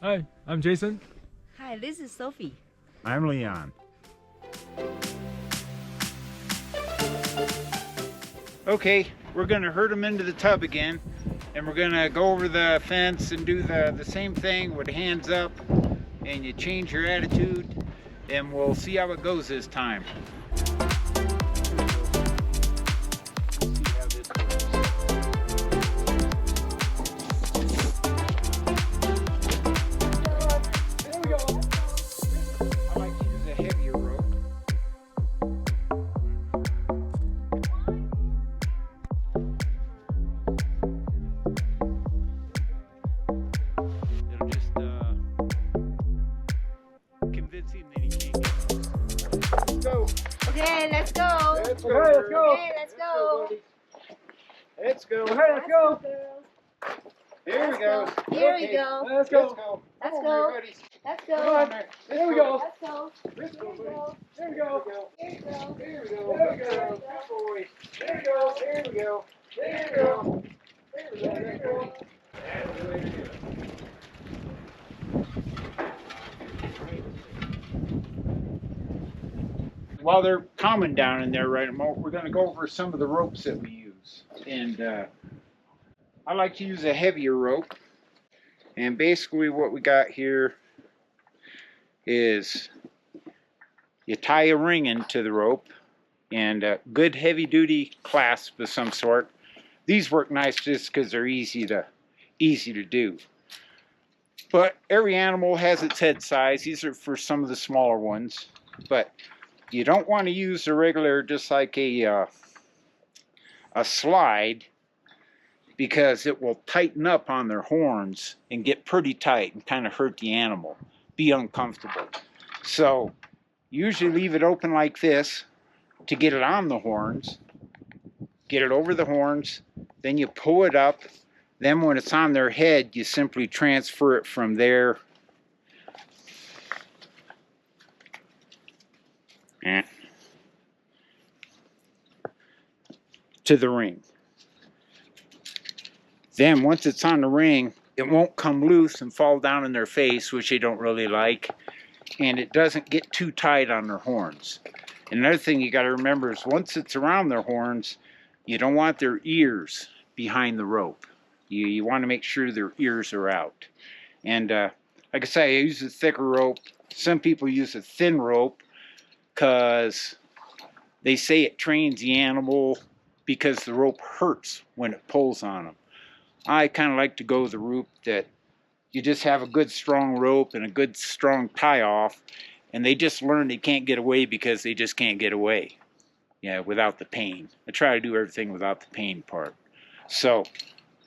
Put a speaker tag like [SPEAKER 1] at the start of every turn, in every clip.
[SPEAKER 1] Hi, I'm Jason.
[SPEAKER 2] Hi, this is Sophie.
[SPEAKER 3] I'm Leon. Okay, we're going to herd them into the tub again, and we're going to go over the fence and do the same thing with hands up, and you change your attitude, and we'll see how it goes this time.
[SPEAKER 2] Okay, let's go.
[SPEAKER 1] Let's go. Let's go.
[SPEAKER 2] Okay, let's go.
[SPEAKER 3] Let's go.
[SPEAKER 1] Okay, let's go.
[SPEAKER 3] Here we go.
[SPEAKER 2] Here we go.
[SPEAKER 1] Let's go.
[SPEAKER 2] Let's go. Let's go.
[SPEAKER 1] Come on. Here we go.
[SPEAKER 2] Let's go.
[SPEAKER 1] Let's go.
[SPEAKER 2] Here we go.
[SPEAKER 1] Here we go.
[SPEAKER 2] Here we go.
[SPEAKER 3] Here we go.
[SPEAKER 1] There we go.
[SPEAKER 3] Good boy. There we go. There we go. There we go. There we go. There we go. That's the way to do it. While they're calming down in there right now, we're going to go over some of the ropes that we use. And I like to use a heavier rope. And basically what we got here is you tie a ring into the rope and a good heavy duty clasp of some sort. These work nice just because they're easy to do. But every animal has its head size. These are for some of the smaller ones. But you don't want to use a regular, just like a slide, because it will tighten up on their horns and get pretty tight and kind of hurt the animal, be uncomfortable. So usually leave it open like this to get it on the horns, get it over the horns, then you pull it up. Then when it's on their head, you simply transfer it from there to the ring. Then once it's on the ring, it won't come loose and fall down in their face, which they don't really like, and it doesn't get too tight on their horns. And another thing you got to remember is once it's around their horns, you don't want their ears behind the rope. You want to make sure their ears are out. And like I say, I use a thicker rope. Some people use a thin rope because they say it trains the animal because the rope hurts when it pulls on them. I kind of like to go the route that you just have a good strong rope and a good strong tie off, and they just learn they can't get away because they just can't get away, without the pain. I try to do everything without the pain part. So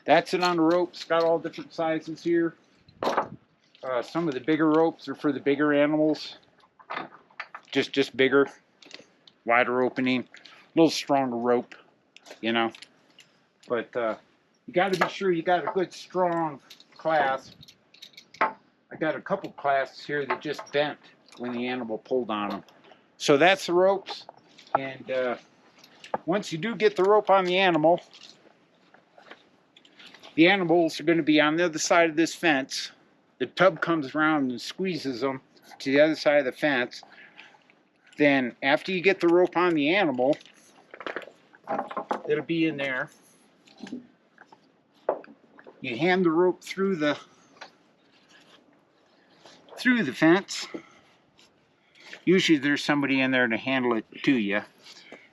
[SPEAKER 3] that's it on the ropes. Got all different sizes here. Some of the bigger ropes are for the bigger animals. Just bigger, wider opening, a little stronger rope, But you got to be sure you got a good strong clasp. I got a couple clasps here that just bent when the animal pulled on them. So that's the ropes. And once you do get the rope on the animals are going to be on the other side of this fence. The tub comes around and squeezes them to the other side of the fence. Then after you get the rope on the animal, it'll be in there. You hand the rope through the fence. Usually there's somebody in there to handle it to you.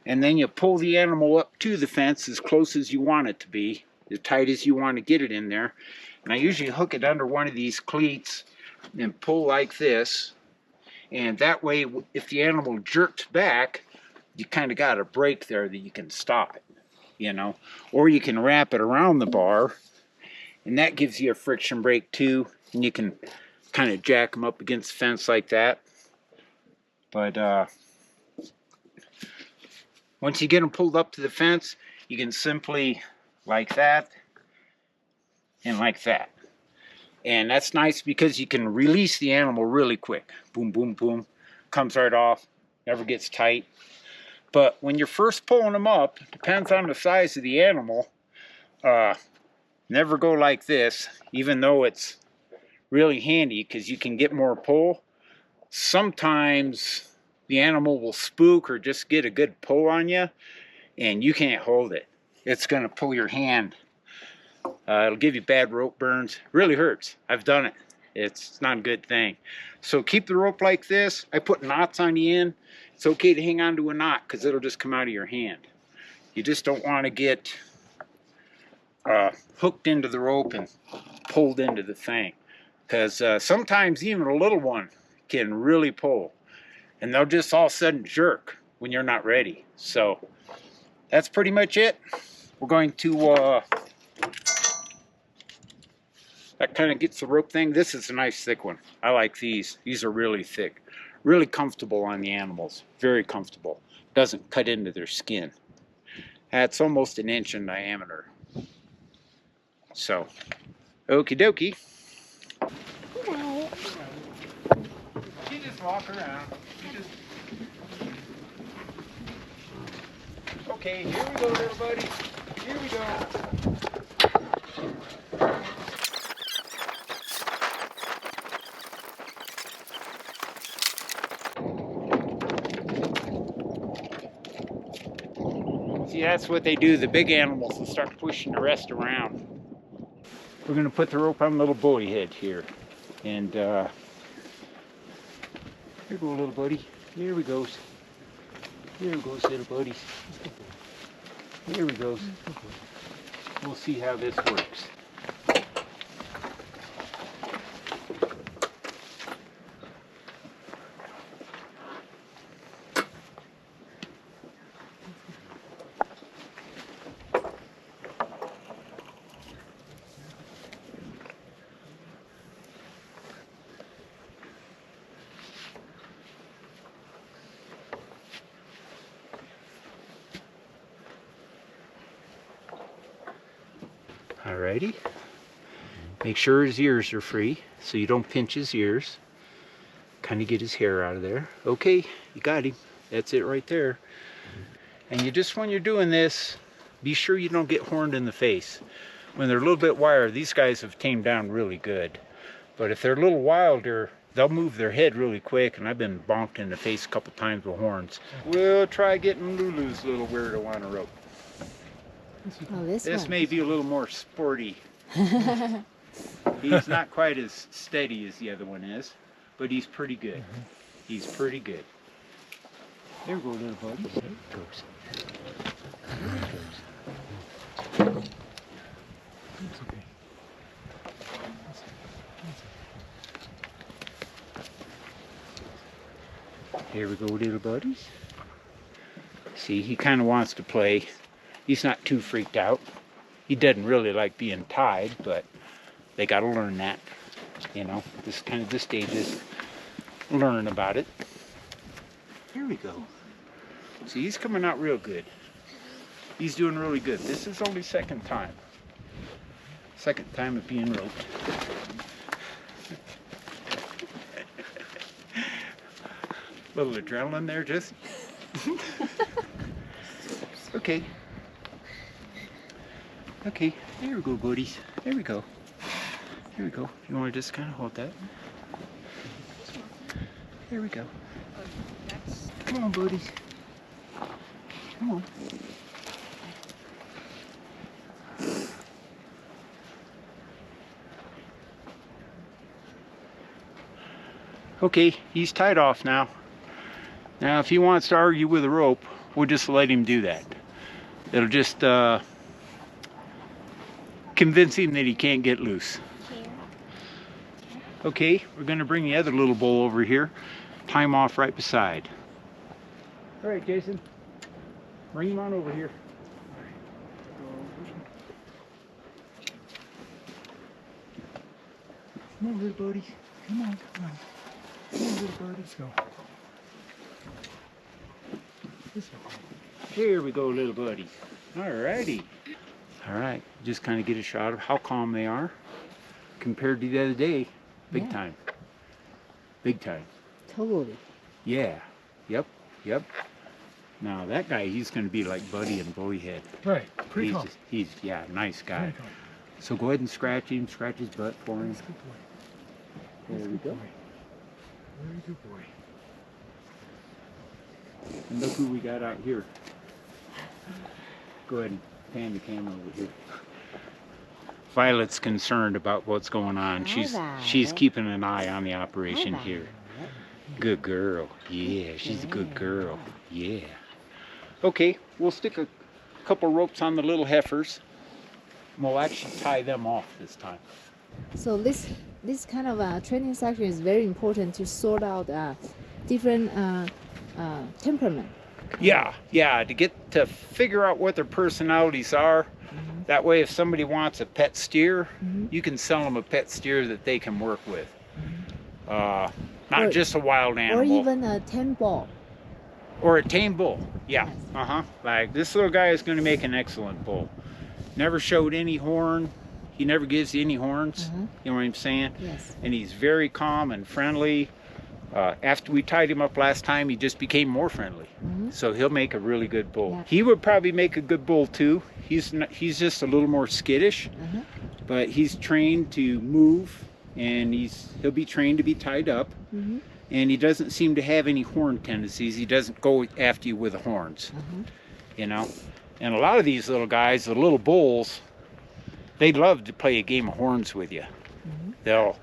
[SPEAKER 3] And then you pull the animal up to the fence as close as you want it to be, as tight as you want to get it in there. And I usually hook it under one of these cleats and pull like this. And that way, if the animal jerks back, you kind of got a break there that you can stop it, Or you can wrap it around the bar, and that gives you a friction break too. And you can kind of jack them up against the fence like that. But once you get them pulled up to the fence, you can simply, like that, and like that. And that's nice because you can release the animal really quick. Boom, boom, boom. Comes right off. Never gets tight. But when you're first pulling them up, depends on the size of the animal. Never go like this, even though it's really handy because you can get more pull. Sometimes the animal will spook or just get a good pull on you and you can't hold it. It's going to pull your hand. It'll give you bad rope burns. Really hurts. I've done it. It's not a good thing. So keep the rope like this. I put knots on the end. It's okay to hang on to a knot because it'll just come out of your hand. You just don't want to get hooked into the rope and pulled into the thing, because sometimes even a little one can really pull and they'll just all of a sudden jerk when you're not ready. So that's pretty much it. We're going to that kind of gets the rope thing. This is a nice thick one. I like these. These are really thick, really comfortable on the animals. Very comfortable. Doesn't cut into their skin. That's almost an inch in diameter. So, okie dokie. You just walk around. Okay, here we go, everybody. Here we go. See, that's what they do. The big animals will start pushing the rest around. We're going to put the rope on the little bully head here. And here we go, little buddy. Here we goes. Here we goes, little buddy. Here we goes. We'll see how this works. Alrighty. Make sure his ears are free so you don't pinch his ears. Kind of get his hair out of there. Okay, you got him. That's it right there. And you just, when you're doing this, be sure you don't get horned in the face. When they're a little bit wired, these guys have tamed down really good. But if they're a little wilder, they'll move their head really quick, and I've been bonked in the face a couple times with horns. We'll try getting Lulu's little weirdo on a rope.
[SPEAKER 2] Oh,
[SPEAKER 3] This may be a little more sporty. He's not quite as steady as the other one is, but he's pretty good. He's pretty good. There we go, little buddy. There it goes. There it goes. It's okay. Here we go, little buddies. See, he kind of wants to play. He's not too freaked out. He doesn't really like being tied, but they got to learn that. You know, this is kind of the stages, learning about it. Here we go. See, he's coming out real good. He's doing really good. This is only second time. Second time of being roped. Little adrenaline there, just. Okay. Okay, there we go, buddies. There we go. Here we go. You want to just kind of hold that? There we go. Come on, buddies. Come on. Okay, he's tied off now. Now, if he wants to argue with a rope, we'll just let him do that. It'll just convince him that he can't get loose. Okay, we're going to bring the other little bull over here. Tie him off right beside. All right, Jason. Bring him on over here. Come on, little buddy. Come on, come on. Come on, little buddy. Let's go. Here we go, little buddy. All righty. All right, just kind of get a shot of how calm they are compared to the other day. Big time. Big time.
[SPEAKER 2] Totally.
[SPEAKER 3] Yeah. Yep. Yep. Now that guy, he's going to be like Buddy and Bullyhead.
[SPEAKER 1] Right. Pretty calm.
[SPEAKER 3] He's nice guy. So go ahead and scratch him, scratch his butt for him. There we go.
[SPEAKER 2] Very good boy.
[SPEAKER 3] And look who we got out here. Go ahead and pan the camera over here. Violet's concerned about what's going on. She's keeping an eye on the operation here. Good girl. Yeah, she's a good girl. Yeah. Okay, we'll stick a couple ropes on the little heifers. We'll actually tie them off this time.
[SPEAKER 4] So this kind of training section is very important to sort out different temperament.
[SPEAKER 3] Yeah, to figure out what their personalities are. That way, if somebody wants a pet steer, you can sell them a pet steer that they can work with. Not just a wild animal.
[SPEAKER 4] Or even a tame bull.
[SPEAKER 3] Or a tame bull, yeah.
[SPEAKER 4] Yes.
[SPEAKER 3] Like this little guy is going to make an excellent bull. Never showed any horn. He never gives you any horns. You know what I'm saying?
[SPEAKER 4] Yes.
[SPEAKER 3] And he's very calm and friendly. After we tied him up last time, he just became more friendly. So he'll make a really good bull.
[SPEAKER 4] Yeah.
[SPEAKER 3] He would probably make a good bull too. He's just a little more skittish, but he's trained to move, and he'll be trained to be tied up. And he doesn't seem to have any horn tendencies. He doesn't go after you with the horns, you know. And a lot of these little guys, the little bulls, they love to play a game of horns with you. They'll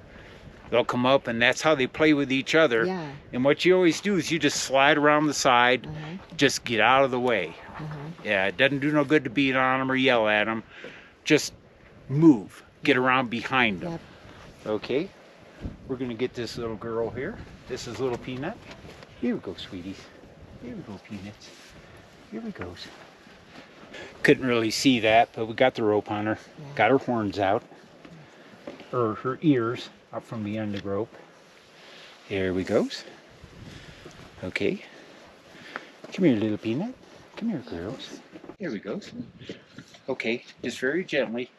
[SPEAKER 3] come up, and that's how they play with each other.
[SPEAKER 4] Yeah.
[SPEAKER 3] And what you always do is you just slide around the side, just get out of the way. Yeah, it doesn't do no good to beat on them or yell at them. Just move, get around behind them.
[SPEAKER 4] Yep.
[SPEAKER 3] Okay, we're gonna get this little girl here. This is little Peanut. Here we go, sweeties. Here we go, Peanuts. Here we go. Couldn't really see that, but we got the rope on her.
[SPEAKER 4] Yeah.
[SPEAKER 3] Got her horns out, or her ears up from the end of the rope. There we goes. Okay. Come here, little Peanut. Come here, girls. Here we go. Okay, just very gently.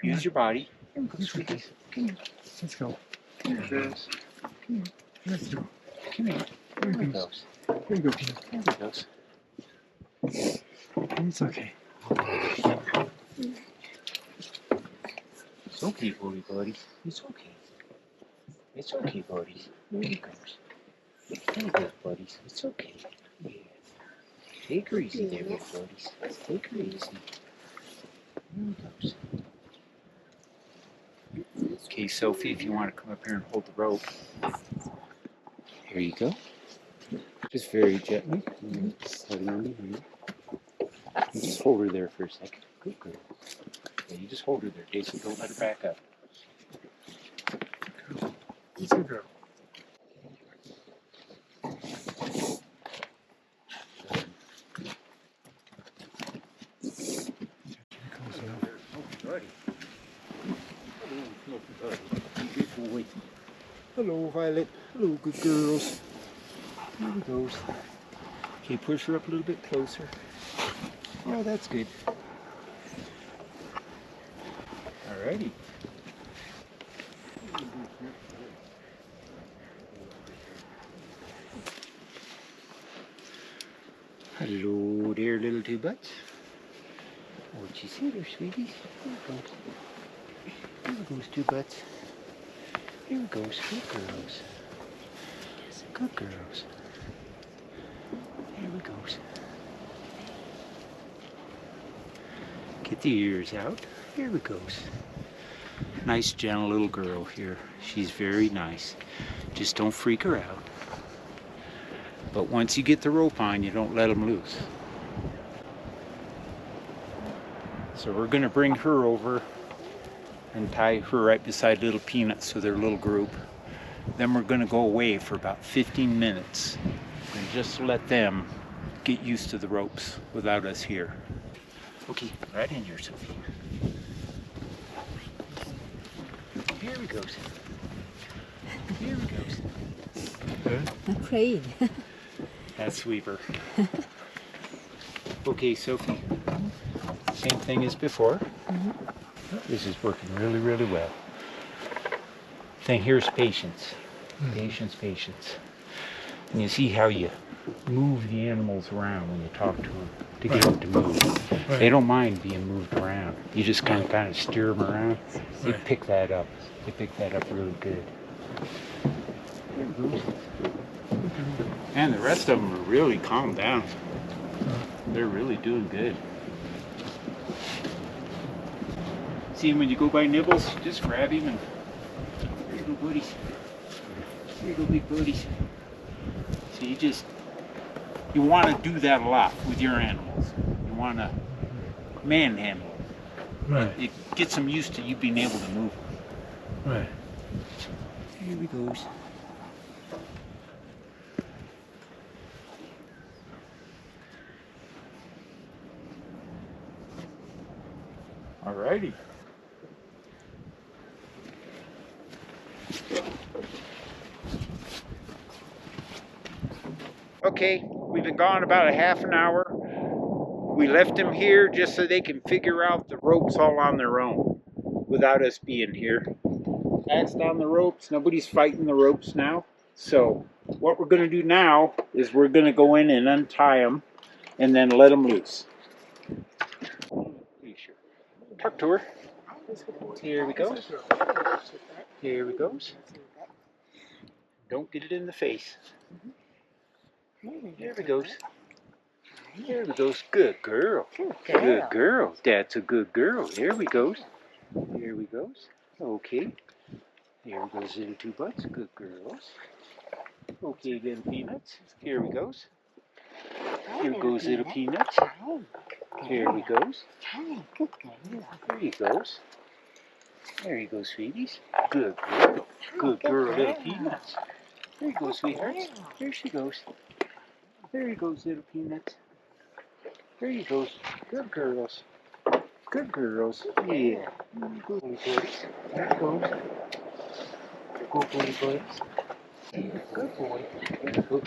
[SPEAKER 3] Use your body. Here we go, sweeties. Come here.
[SPEAKER 2] Let's go.
[SPEAKER 3] Come here, girls. Come here.
[SPEAKER 2] Let's go.
[SPEAKER 3] Come here. Here we go.
[SPEAKER 2] Here you go, Peanut.
[SPEAKER 3] Here we go.
[SPEAKER 2] It's okay.
[SPEAKER 3] It's okay, buddy. It's okay. It's okay, buddies. Here it goes. Here it goes, buddies. It's okay. Yeah. Take her easy there, big buddies. Take her easy. Here it goes. Okay, Sophie, if you want to come up here and hold the rope. Here you go. Just very gently. Slide it on behind. You just hold her there for a second. Good girl. Yeah, you just hold her there, Jason. Don't let her back up.
[SPEAKER 2] It's a girl.
[SPEAKER 3] Hello, Violet. Hello, good girls. Here we go. Okay, push her up a little bit closer. Oh, that's good. Alrighty. Hello there, little two butts. What you see there, sweeties? Here it goes. Here it goes, two butts. Here it goes. Good girls. Good girls. Here we goes. Get the ears out. Here we goes. Nice, gentle little girl here. She's very nice. Just don't freak her out. But once you get the rope on, you don't let them loose. So we're going to bring her over and tie her right beside little Peanuts with their little group. Then we're going to go away for about 15 minutes and just let them get used to the ropes without us here. Okay, right in here, Sophie. Here we go. Here we go.
[SPEAKER 4] I'm praying.
[SPEAKER 3] That's Sweeper. Okay, Sophie. Same thing as before. This is working really, really well. Thing here's patience. Patience, patience. And you see how you move the animals around when you talk to them to get them to move.
[SPEAKER 2] Right.
[SPEAKER 3] They don't mind being moved around. You just kind of steer them around. They pick that up. They pick that up really good. And the rest of them are really calmed down. They're really doing good. See him when you go by Nibbles, just grab him and there you go, buddies. There you go, big buddies. So you want to do that a lot with your animals. You want to manhandle them.
[SPEAKER 2] Right.
[SPEAKER 3] It gets them used to you being able to move.
[SPEAKER 2] Right.
[SPEAKER 3] Here he goes. Alrighty. Okay, we've been gone about a half an hour. We left them here just so they can figure out the ropes all on their own without us being here. That's down the ropes. Nobody's fighting the ropes now. So what we're going to do now is we're going to go in and untie them and then let them loose. Talk to her. Here we go. Here we goes. Don't get it in the face. Here we goes. Here we goes. Good girl. Good girl. That's a good girl. Here we goes. Here we goes. Okay. Here we goes, little two butts. Good girls. Okay, little peanuts. Here we goes. Here goes little peanuts. Here we goes. There he goes. There he goes, sweeties. Good girl. Good girl, little peanuts. There you go, sweethearts. There she goes. There you goes, little peanuts. There you goes. Good girls. Good girls. Yeah. Good boys. There he goes. Good boy, boys. Good boy.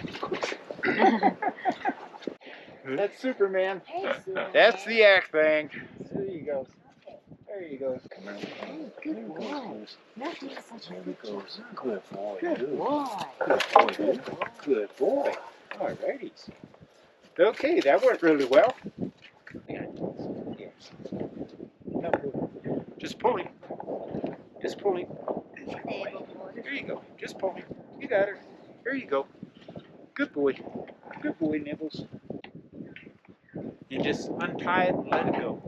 [SPEAKER 3] That's Superman. That's the Yak thing. There you go. There you go. Come on. Good boy. There he goes. Good boy. Good boy. Good boy. Good boy. Alrighty. Okay, that went really well. Yes. Just pull him. Just pull him. There you go. Just pull him. You got her. There you go. Good boy. Good boy, Nibbles. And just untie it and let it go.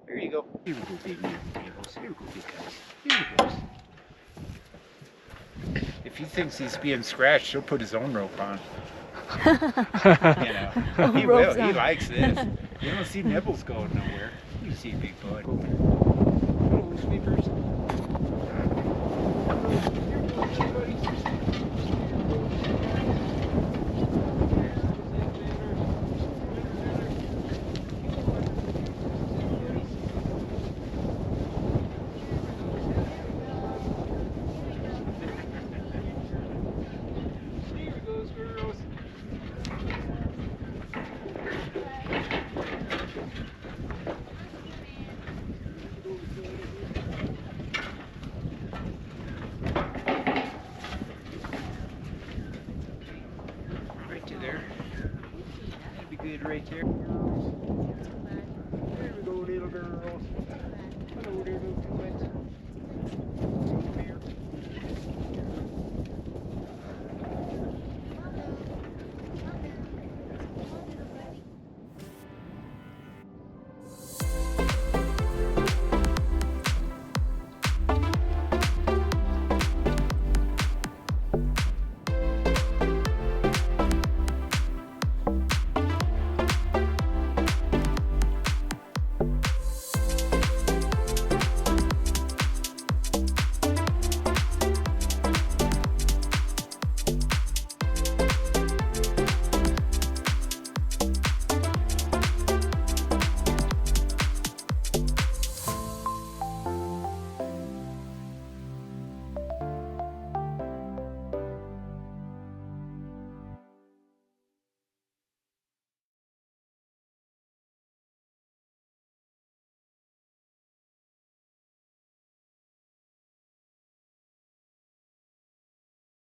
[SPEAKER 3] There you go. Here we go, big Nibbles. Here we go, big guys. Here he goes. If he thinks he's being scratched, he'll put his own rope on. You know, he will. He likes this. You don't see Nibbles going nowhere. You see big bud. Hello, sweepers.